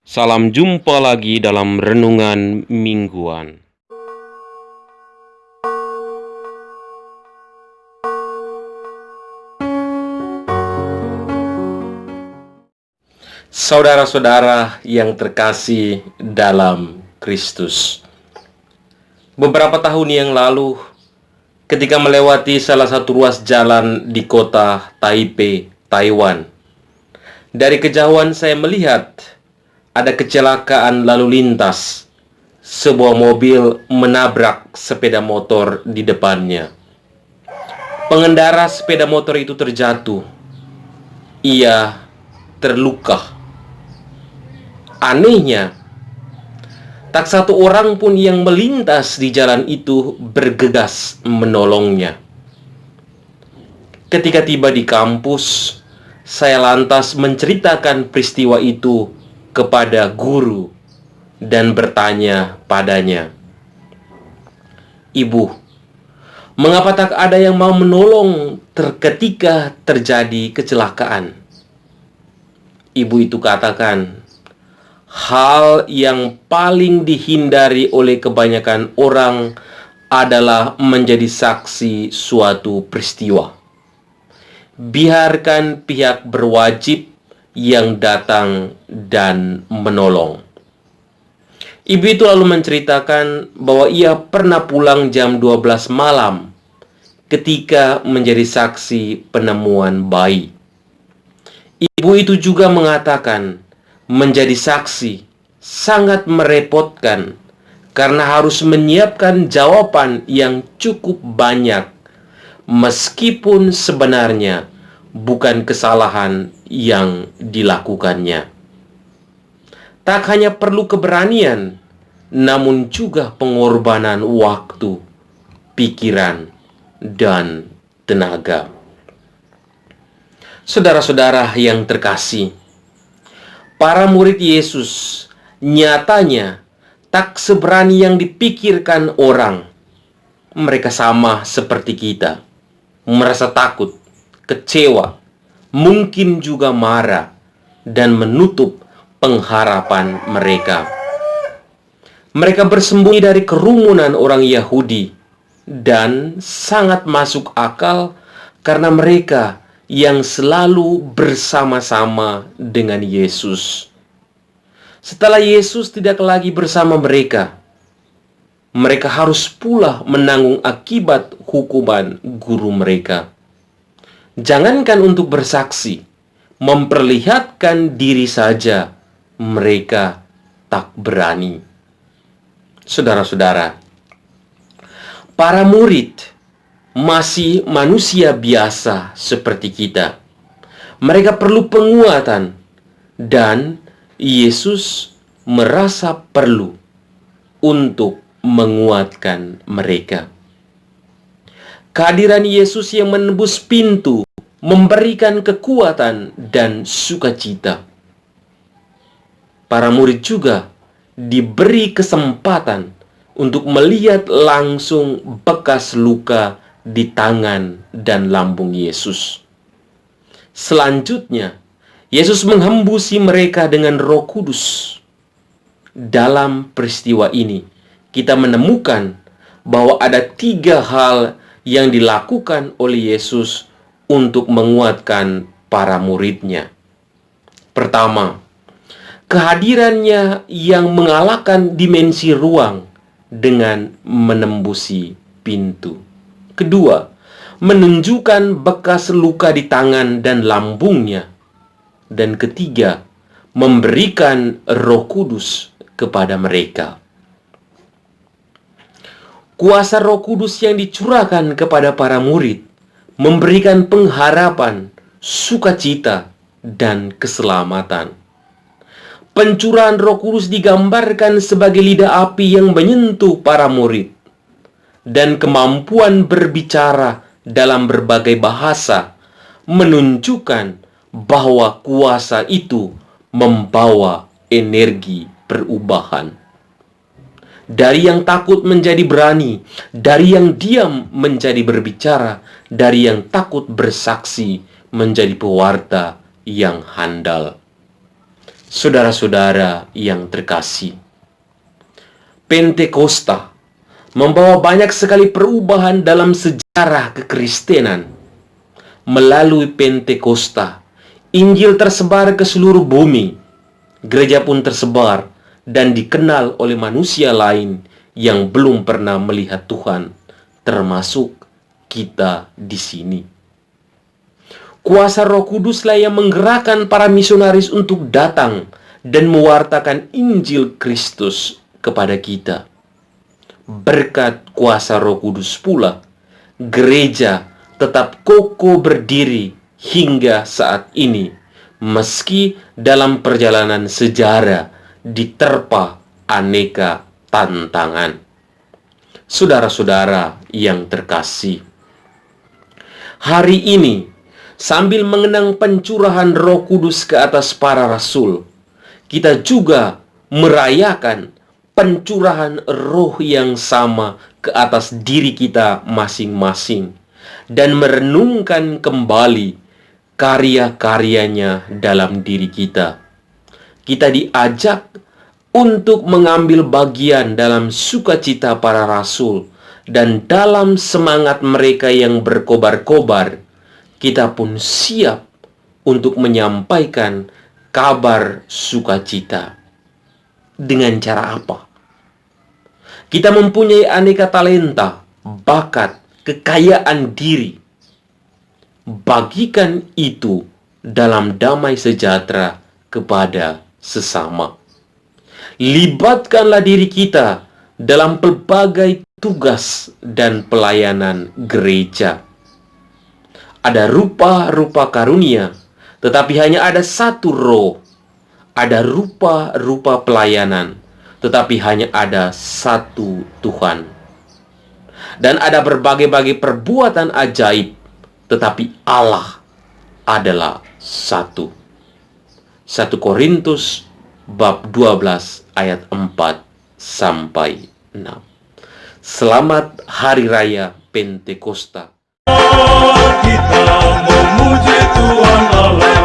Salam jumpa lagi dalam Renungan Mingguan. Saudara-saudara yang terkasih dalam Kristus, beberapa tahun yang lalu, ketika melewati salah satu ruas jalan di kota Taipei, Taiwan, dari kejauhan saya melihat ada kecelakaan lalu lintas. Sebuah mobil menabrak sepeda motor di depannya. Pengendara sepeda motor itu terjatuh. Ia terluka. Anehnya, tak satu orang pun yang melintas di jalan itu bergegas menolongnya. Ketika tiba di kampus, saya lantas menceritakan peristiwa itu kepada guru dan bertanya padanya, "Ibu, mengapa tak ada yang mau menolong ketika terjadi kecelakaan?" Ibu itu katakan, hal yang paling dihindari oleh kebanyakan orang adalah menjadi saksi suatu peristiwa. Biarkan pihak berwajib yang datang dan menolong. Ibu itu lalu menceritakan bahwa ia pernah pulang jam 12 malam ketika menjadi saksi penemuan bayi. Ibu itu juga mengatakan menjadi saksi sangat merepotkan karena harus menyiapkan jawaban yang cukup banyak, meskipun sebenarnya bukan kesalahan yang dilakukannya. Tak hanya perlu keberanian, namun juga pengorbanan waktu, pikiran, dan tenaga. Saudara-saudara yang terkasih, para murid Yesus nyatanya tak seberani yang dipikirkan orang. Mereka sama seperti kita, merasa takut, kecewa, mungkin juga marah, dan menutup pengharapan mereka. Mereka bersembunyi dari kerumunan orang Yahudi dan sangat masuk akal karena mereka yang selalu bersama-sama dengan Yesus. Setelah Yesus tidak lagi bersama mereka, mereka harus pula menanggung akibat hukuman guru mereka. Jangankan untuk bersaksi, memperlihatkan diri saja, mereka tak berani. Saudara-saudara, para murid masih manusia biasa seperti kita. Mereka perlu penguatan, dan Yesus merasa perlu untuk menguatkan mereka. Kehadiran Yesus yang menembus pintu memberikan kekuatan dan sukacita. Para murid juga diberi kesempatan untuk melihat langsung bekas luka di tangan dan lambung Yesus. Selanjutnya, Yesus menghembusi mereka dengan Roh Kudus. Dalam peristiwa ini, kita menemukan bahwa ada 3 hal yang dilakukan oleh Yesus untuk menguatkan para muridnya. Pertama, kehadirannya yang mengalahkan dimensi ruang dengan menembusi pintu. Kedua, menunjukkan bekas luka di tangan dan lambungnya. Dan ketiga, memberikan Roh Kudus kepada mereka. Kuasa Roh Kudus yang dicurahkan kepada para murid memberikan pengharapan, sukacita, dan keselamatan. Pencurahan Roh Kudus digambarkan sebagai lidah api yang menyentuh para murid, dan kemampuan berbicara dalam berbagai bahasa menunjukkan bahwa kuasa itu membawa energi perubahan. Dari yang takut menjadi berani, dari yang diam menjadi berbicara, dari yang takut bersaksi menjadi pewarta yang handal. Saudara-saudara yang terkasih, Pentakosta membawa banyak sekali perubahan dalam sejarah kekristenan. Melalui Pentakosta, Injil tersebar ke seluruh bumi. Gereja pun tersebar dan dikenal oleh manusia lain yang belum pernah melihat Tuhan, termasuk kita di sini. Kuasa Roh Kuduslah yang menggerakkan para misionaris untuk datang dan mewartakan Injil Kristus kepada kita. Berkat kuasa Roh Kudus pula, gereja tetap kokoh berdiri hingga saat ini, meski dalam perjalanan sejarah diterpa aneka tantangan. Saudara-saudara yang terkasih, hari ini sambil mengenang pencurahan Roh Kudus ke atas para rasul, kita juga merayakan pencurahan roh yang sama ke atas diri kita masing-masing dan merenungkan kembali karya-karyanya dalam diri kita. Kita diajak untuk mengambil bagian dalam sukacita para rasul, dan dalam semangat mereka yang berkobar-kobar, kita pun siap untuk menyampaikan kabar sukacita. Dengan cara apa? Kita mempunyai aneka talenta, bakat, kekayaan diri. Bagikan itu dalam damai sejahtera kepada sesama. Libatkanlah diri kita dalam pelbagai tugas dan pelayanan gereja. Ada rupa-rupa karunia, tetapi hanya ada satu roh. Ada rupa-rupa pelayanan, tetapi hanya ada satu Tuhan. Dan ada berbagai-bagai perbuatan ajaib, tetapi Allah adalah satu. 1 Korintus bab 12 ayat 4 sampai 6. Selamat Hari Raya Pentakosta. Kita memuji Tuhan Allah.